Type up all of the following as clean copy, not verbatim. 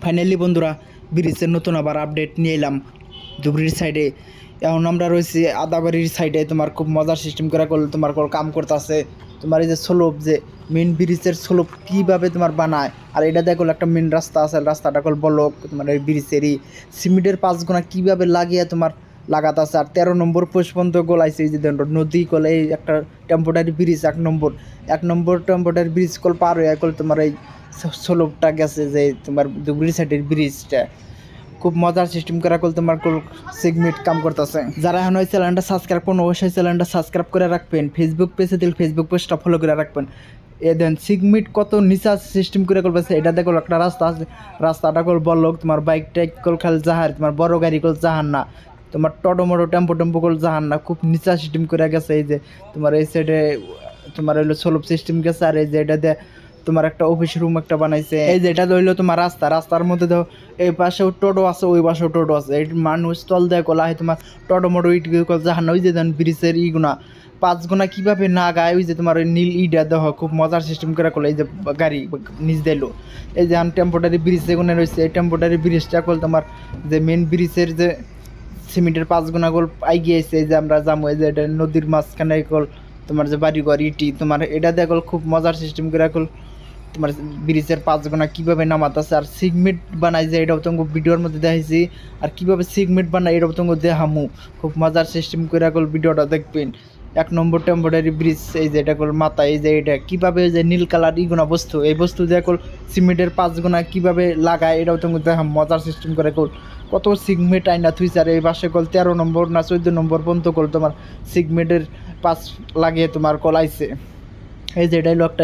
Finally বন্ধুরা ব্রিজের নতুন আবার আপডেট নিয়ে এলাম ধুবড়ির সাইডে। এখন আমরা রয়েছি আদাবাড়ির সাইডে। তোমার খুব মজার সিস্টেম করে করলে তোমার কাম করতেছে। তোমার এই যে স্লোপ, যে মেন ব্রিজের স্লোপ কীভাবে তোমার বানায়, আর এটা দেখো একটা মেন রাস্তা আছে, রাস্তাটা কল বলক তোমার এই ব্রিজেরই সিমেন্টের 5 গোনা কীভাবে লাগিয়ে তোমার লাগাতে আছে। আর 13 নম্বর পোস্ট পর্যন্ত গোলাইছে। এই যে নদী কল এই একটা টেম্পোরারি ব্রিজ, এক নম্বর টেম্পোরারি ব্রিজ কল পার হয়ে কল তোমার এই স্লোপটা গেছে, যে তোমার ধুবড়ি সাইডের ব্রিজটা খুব মজার সিস্টেম করা কল তোমার সেগমেন্ট কাম করতেছে। যারা এখন ওই চ্যানেলটা সাবস্ক্রাইব করুন, অবশ্যই চ্যানেলটা সাবস্ক্রাইব করে রাখবেন। ফেসবুক পেজে দিলে ফেসবুক পেজটা ফলো করে রাখবেন। এ দেন সিগমিট কত নিচা সিস্টেম করে করতেছে। এটা দেখো একটা রাস্তা আছে, রাস্তাটা কল বলক তোমার বাইক টাইক কল খাল জাহার, তোমার বড় গাড়ি কল জাহার না, তোমার টোটো টেম্পো কল জাহার না, খুব নিচা সিস্টেম করে গেছে। এই যে তোমার এই সাইডে তোমার হইলো স্লোপ সিস্টেম গেছে। আর এই যে এটা দিয়ে তোমার একটা অফিস রুম একটা বানাইছে। এই যে এটা ধরলো তোমার রাস্তার মধ্যে ধরো এই পাশেও টোটো আছে, ওই পাশেও টোটো আছে। এই মানুষ তল দেয় কলা হয় তোমার টোটো মোটো ইট জাহান। ওই যে দেন ব্রিজের ইগুনা 5 গোনা কীভাবে না গায়। ওই যে তোমার ওই নীল ইটা দেওয়া খুব মজার সিস্টেম করে করলো। এই যে গাড়ি নিচ দিলো, এই যে টেম্পোরারি ব্রিজ যেগুলো রয়েছে, এই টেম্পোরারি ব্রিজটা কল তোমার যে মেন ব্রিজের যে সিমেন্টের 5 গোনা গোল আই গিয়েছে। এই যে আমরা যাবো, এই যে এটা নদীর মাঝখানে কল তোমার যে বাড়িঘর ইটি তোমার এটা দেখল খুব মজার সিস্টেম করে কল তোমার ব্রিজের 5 গোনা কীভাবে নামাতেছে। আর সিগমেন্ট বানাই যে এটাও তোমাকে ভিডিওর মধ্যে দেখাইছি। আর কীভাবে সিগমেন্ট বানাই এটাও তোমাকে দেখামু, খুব মজার সিস্টেম করে কল ভিডিওটা দেখবেন। 1 নম্বর টেম্পোরারি ব্রিজ, এই যে এটা কল মাথা, এই যে এটা কীভাবে যে নীল কালার ইগুনা বস্তু, এই বস্তু দিয়ে কল সিমেন্টের 5 গোনা কীভাবে লাগায় এটাও তোমাকে দেখাম। মজার সিস্টেম করে কল কত সিগমেন্ট আইনা থুইছে। আর এই পাশে কল 13 নম্বর না 14 নম্বর পর্যন্ত কল তোমার সিগমেন্টের 5 লাগিয়ে তোমার কল আইছে। এই যে এটা হলো একটা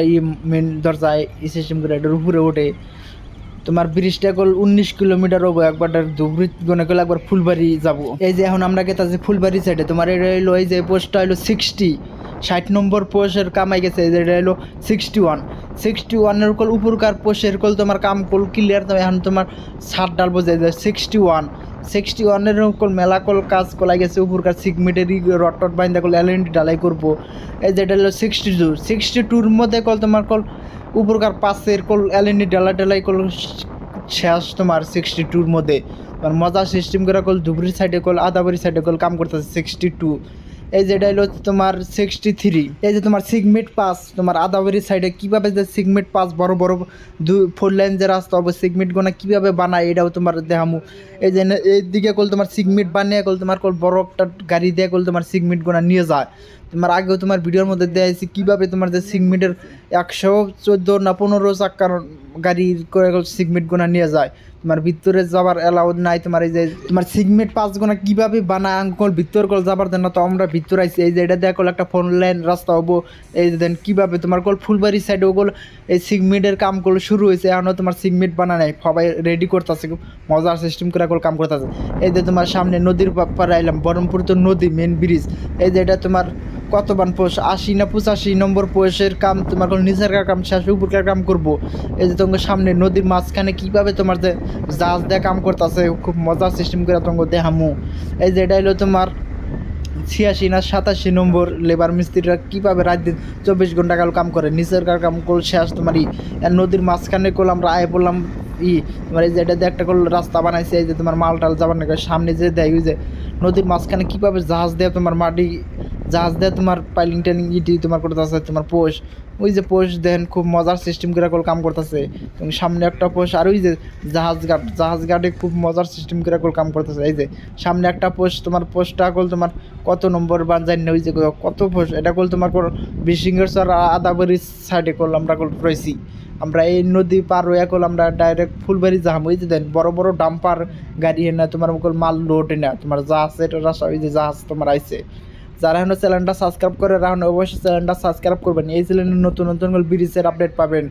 মেন দরজায় সিস্টেম করে এটার উপরে ওঠে। তোমার ব্রিজটা কল 19 কিলোমিটার হবো। একবার ধুবড়ি গনে গেলে একবার ফুলবাড়ি যাবো। এই যে এখন আমরা গেতাছি ফুলবাড়ি সাইডে। তোমার এটা হলো এই যে পোস্টটা হলো 60 নম্বর পোস্টের কামাই গেছে। এই যে এটা হলো 61 কল উপরকার পোস্টের কল তোমার কাম কল ক্লিয়ার। এখন তোমার 60 ডাল বোঝাই যায় 61 কল মেলা কল কাজ কলাই গেছে। উপরকার সিগমেন্টের রট বাইন্দা কল এলএনডি ডালাই করবো। এই যে এটা হলো 62 মধ্যে কল তোমার কল উপরকার পাশের কল এলএনডি ডালাই কল শেষ তোমার 62 মধ্যে। তোমার মজা সিস্টেম করে কল ধুবড়ির সাইডে কল আদাবাড়ি সাইডে কল কাম করতেছে 62। এই যে এটা হলো তোমার 63। এই যে তোমার সিগমেন্ট 5 তোমার আদাবাড়ির সাইডে কীভাবে যে সিগমেন্ট 5 বড় 4 লাইন যে রাস্তা হবে সিগমেন্ট গোনা কীভাবে বানায় এটাও তোমার দেখামু। এই যে এইদিকে কল তোমার সিগমেন্ট বানিয়ে কল তোমার কল বড় একটা গাড়ি দিয়ে কল তোমার সিগমেন্ট গোনা নিয়ে যায়। তোমার আগেও তোমার ভিডিওর মধ্যে দেখাইছি কীভাবে তোমার যে সিগমেন্টের 114 না 15 চাক্কার গাড়ি করে সিগমেন্ট গোনা নিয়ে যায়। তোমার ভিতরে যাবার অ্যালাউড নাই। তোমার এই যে তোমার সিগমেন্ট 5 গোনা কীভাবে বানায় আঙ্কল ভিতর কল যাবার দেন না, তো আমরা ভিতর আইছি। এই যে এটা দেখ একটা 4 লাইন রাস্তা হবো। এই যে দেন কীভাবে তোমার কল ফুলবাড়ি সাইডেও কল এই সিগমেন্টের কাম কল শুরু হয়েছে। এখনও তোমার সিগমেন্ট বানা নাই, সবাই রেডি করতেছে, মজার সিস্টেম করে কল কাম করতেছে। এই যে তোমার সামনে নদীর পাড়ে আইলাম, বহরমপুর তো নদী মেন ব্রিজ। এই যে এটা তোমার কত বান পোষ 80 না 85 নম্বর পোষের কাম তোমার কল নিচের কাম শেষ, উপরকার কাম করবো। এই যে তোমার সামনে নদীর মাঝখানে কীভাবে তোমার যে জাহাজ দিয়ে কাম করতেছে, খুব মজার সিস্টেম করে তোমাকে দেখামু। এই যে এটা হলো তোমার 86 না 87 নম্বর লেবার মিস্ত্রিরা কীভাবে রাত দিন 24 ঘন্টা কাল কাম করে, নিচের কাম কল শেষ তোমার নদীর মাঝখানে কল আমরা আয় বললাম তোমার। এই যে এটা দিয়ে একটা কল রাস্তা বানাইছে। এই যে তোমার মালটাল যাবার না সামনে যে দেয় ওই যে নদীর মাঝখানে কীভাবে জাহাজ দেয় তোমার জাহাজ দেয় তোমার পাইলিং টাইলিং ইটি তোমার করতেছে। তোমার পোষ, ওই যে পোষ দেন খুব মজার সিস্টেম করে কল কাম করতেছে। এবং সামনে একটা পোষ, আর ওই যে জাহাজ গার্ডে খুব মজার সিস্টেম করে কল কাম করতেছে। এই যে সামনে একটা পোষ, তোমার পোষটা কল তোমার কত নম্বর বান জানি না, ওই যে কত পোষ এটা কল তোমার বিশিঙ্গেশ্বর আদাবাড়ির সাইডে কল আমরা কল রয়েছি। আমরা এই নদী পার হয়ে কল আমরা ডাইরেক্ট ফুলবাড়ি যাম। ওই যে দেন বড় ডাম্পার গাড়ি না তোমার কল মাল লোড না তোমার জাহাজ রাস্তা, ওই যে জাহাজ তোমার আইছে। যারা এখন চ্যানেলটা সাবস্ক্রাইব করে রাখুন, অবশ্যই চ্যানেলটা সাবস্ক্রাইব করবেন। এই চ্যানেলে নতুন ব্রিজের আপডেট পাবেন।